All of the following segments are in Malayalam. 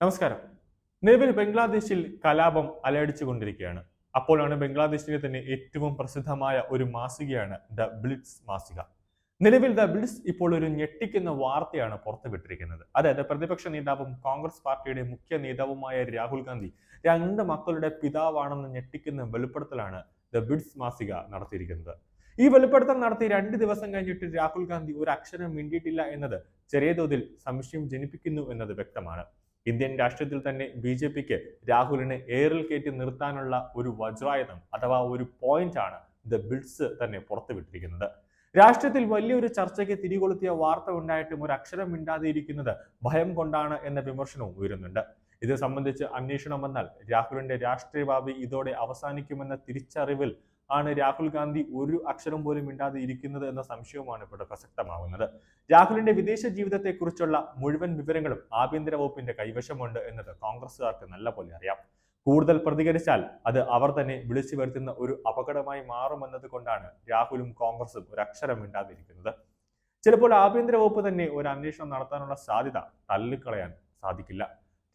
നമസ്കാരം. നിലവിൽ ബംഗ്ലാദേശിൽ കലാപം അലയടിച്ചുകൊണ്ടിരിക്കുകയാണ്. അപ്പോഴാണ് ബംഗ്ലാദേശിലെ തന്നെ ഏറ്റവും പ്രസിദ്ധമായ ഒരു മാസികയാണ് ദ ബ്ലിറ്റ്സ് മാസിക. നിലവിൽ ദ ബ്ലിറ്റ്സ് ഇപ്പോൾ ഒരു ഞെട്ടിക്കുന്ന വാർത്തയാണ് പുറത്തുവിട്ടിരിക്കുന്നത്. അതായത് പ്രതിപക്ഷ നേതാവും കോൺഗ്രസ് പാർട്ടിയുടെ മുഖ്യ നേതാവുമായ രാഹുൽ ഗാന്ധി രണ്ട് മക്കളുടെ പിതാവാണെന്ന് ഞെട്ടിക്കുന്ന വെളിപ്പെടുത്തലാണ് ദ ബ്ലിറ്റ്സ് മാസിക നടത്തിയിരിക്കുന്നത്. ഈ വെളിപ്പെടുത്തൽ നടത്തി 2 ദിവസം കഴിഞ്ഞിട്ട് രാഹുൽ ഗാന്ധി ഒരു അക്ഷരം മിണ്ടിയിട്ടില്ല എന്നത് ചെറിയ തോതിൽ സംശയം ജനിപ്പിക്കുന്നു എന്നത് വ്യക്തമാണ്. ഇന്ത്യൻ രാഷ്ട്രീയത്തിൽ തന്നെ ബി.ജെ.പിക്ക് രാഹുലിനെ ഏറിൽ കയറ്റി നിർത്താനുള്ള ഒരു വജ്രായുധം അഥവാ ഒരു പോയിന്റ് ആണ് ദ ബിൽസ് തന്നെ പുറത്തുവിട്ടിരിക്കുന്നത്. രാഷ്ട്രീയത്തിൽ വലിയൊരു ചർച്ചയ്ക്ക് തിരികൊളുത്തിയ വാർത്ത ഉണ്ടായിട്ടും ഒരു അക്ഷരം മിണ്ടാതെയിരിക്കുന്നത് ഭയം കൊണ്ടാണ് എന്ന വിമർശനവും ഉയരുന്നുണ്ട്. ഇത് സംബന്ധിച്ച് അന്വേഷണം വന്നാൽ രാഹുലിന്റെ രാഷ്ട്രീയ ഭാവി ഇതോടെ അവസാനിക്കുമെന്ന തിരിച്ചറിവിൽ ആണ് രാഹുൽ ഗാന്ധി ഒരു അക്ഷരം പോലും മിണ്ടാതെ ഇരിക്കുന്നത് എന്ന സംശയവുമാണ് ഇവിടെ പ്രസക്തമാവുന്നത്. രാഹുലിന്റെ വിദേശ ജീവിതത്തെക്കുറിച്ചുള്ള മുഴുവൻ വിവരങ്ങളും ആഭ്യന്തര വകുപ്പിന്റെ കൈവശമുണ്ട് എന്നത് കോൺഗ്രസുകാർക്ക് നല്ല പോലെ അറിയാം. കൂടുതൽ പ്രതികരിച്ചാൽ അത് അവർ തന്നെ വിളിച്ചു വരുത്തുന്ന ഒരു അപകടമായി മാറുമെന്നത് കൊണ്ടാണ് രാഹുലും കോൺഗ്രസും ഒരു അക്ഷരം മിണ്ടാതിരിക്കുന്നത്. ചിലപ്പോൾ ആഭ്യന്തര വകുപ്പ് തന്നെ ഒരു അന്വേഷണം നടത്താനുള്ള സാധ്യത തള്ളിക്കളയാൻ സാധിക്കില്ല.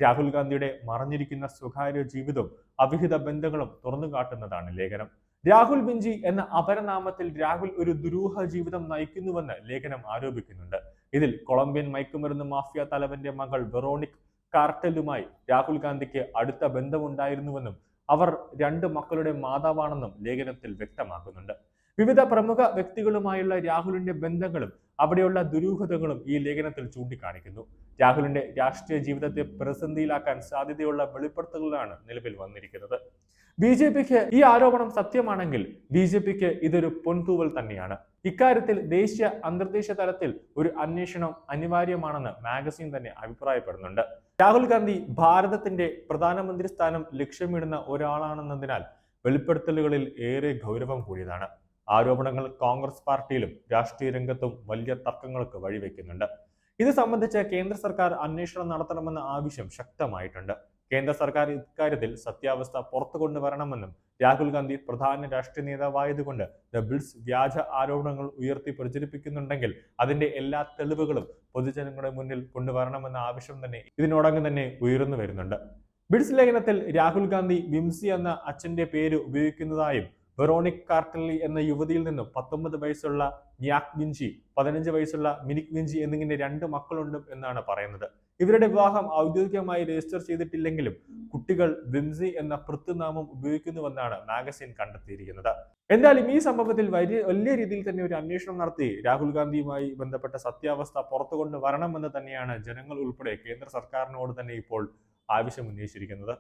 രാഹുൽ ഗാന്ധിയുടെ മറഞ്ഞിരിക്കുന്ന സ്വകാര്യ ജീവിതവും അവിഹിത ബന്ധങ്ങളും തുറന്നു കാട്ടുന്നതാണ് ലേഖനം. രാഹുൽ ബിഞ്ചി എന്ന അപരനാമത്തിൽ രാഹുൽ ഒരു ദുരൂഹ ജീവിതം നയിക്കുന്നുവെന്ന് ലേഖനം ആരോപിക്കുന്നുണ്ട്. ഇതിൽ കൊളംബിയൻ മയക്കുമരുന്ന് മാഫിയ തലവന്റെ മകൾ വെറോണിക് കാർട്ടലുമായി രാഹുൽ ഗാന്ധിക്ക് അടുത്ത ബന്ധമുണ്ടായിരുന്നുവെന്നും അവർ 2 മക്കളുടെ മാതാവാണെന്നും ലേഖനത്തിൽ വ്യക്തമാക്കുന്നുണ്ട്. വിവിധ പ്രമുഖ വ്യക്തികളുമായുള്ള രാഹുലിന്റെ ബന്ധങ്ങളും അവിടെയുള്ള ദുരൂഹതകളും ഈ ലേഖനത്തിൽ ചൂണ്ടിക്കാണിക്കുന്നു. രാഹുലിന്റെ രാഷ്ട്രീയ ജീവിതത്തെ പ്രതിസന്ധിയിലാക്കാൻ സാധ്യതയുള്ള വെളിപ്പെടുത്തലുകളാണ് നിലവിൽ വന്നിരിക്കുന്നത്. ബി.ജെ.പിക്ക് ഈ ആരോപണം സത്യമാണെങ്കിൽ ബി.ജെ.പിക്ക് ഇതൊരു പൊൻതൂവൽ തന്നെയാണ്. ഇക്കാര്യത്തിൽ ദേശീയ അന്തർദേശീയ തലത്തിൽ ഒരു അന്വേഷണം അനിവാര്യമാണെന്ന് മാഗസിൻ തന്നെ അഭിപ്രായപ്പെടുന്നുണ്ട്. രാഹുൽ ഗാന്ധി ഭാരതത്തിന്റെ പ്രധാനമന്ത്രി സ്ഥാനം ലക്ഷ്യമിടുന്ന ഒരാളാണെന്നതിനാൽ വെളിപ്പെടുത്തലുകളിൽ ഏറെ ഗൗരവം കൂടിയതാണ്. ആരോപണങ്ങൾ കോൺഗ്രസ് പാർട്ടിയിലും രാഷ്ട്രീയ രംഗത്തും വലിയ തർക്കങ്ങൾക്ക് വഴിവെക്കുന്നുണ്ട്. ഇത് സംബന്ധിച്ച് കേന്ദ്ര സർക്കാർ അന്വേഷണം നടത്തണമെന്ന ആവശ്യം ശക്തമായിട്ടുണ്ട്. കേന്ദ്ര സർക്കാർ ഇക്കാര്യത്തിൽ സത്യാവസ്ഥ പുറത്തു കൊണ്ടുവരണമെന്നും രാഹുൽ ഗാന്ധി പ്രധാന രാഷ്ട്രീയ നേതാവായതുകൊണ്ട് ദ ബിൽസ് വ്യാജ ആരോപണങ്ങൾ ഉയർത്തി പ്രചരിപ്പിക്കുന്നുണ്ടെങ്കിൽ അതിന്റെ എല്ലാ തെളിവുകളും പൊതുജനങ്ങളുടെ മുന്നിൽ കൊണ്ടുവരണമെന്ന ആവശ്യം തന്നെ ഇതിനോടകം തന്നെ ഉയർന്നു വരുന്നുണ്ട്. ബിൽസ് ലേഖനത്തിൽ രാഹുൽ ഗാന്ധി വിംസി എന്ന അച്ഛന്റെ പേര് ഉപയോഗിക്കുന്നതായും വെറോണിക് കാർട്ടലി എന്ന യുവതിയിൽ നിന്നും 19 വയസ്സുള്ള ന്യാക് വിഞ്ചി, 15 വയസ്സുള്ള മിനിക് വിഞ്ചി എന്നിങ്ങനെ 2 മക്കളുണ്ട് എന്നാണ് പറയുന്നത്. ഇവരുടെ വിവാഹം ഔദ്യോഗികമായി രജിസ്റ്റർ ചെയ്തിട്ടില്ലെങ്കിലും കുട്ടികൾ വിംസി എന്ന പൃഥ്വിനാമം ഉപയോഗിക്കുന്നുവെന്നാണ് മാഗസിൻ കണ്ടെത്തിയിരിക്കുന്നത്. എന്തായാലും ഈ സംഭവത്തിൽ വലിയ രീതിയിൽ തന്നെ ഒരു അന്വേഷണം നടത്തി രാഹുൽ ഗാന്ധിയുമായി ബന്ധപ്പെട്ട സത്യാവസ്ഥ പുറത്തു കൊണ്ടുവരണമെന്ന് തന്നെയാണ് ജനങ്ങൾ ഉൾപ്പെടെ കേന്ദ്ര സർക്കാരിനോട് തന്നെ ഇപ്പോൾ ആവശ്യം ഉന്നയിച്ചിരിക്കുന്നത്.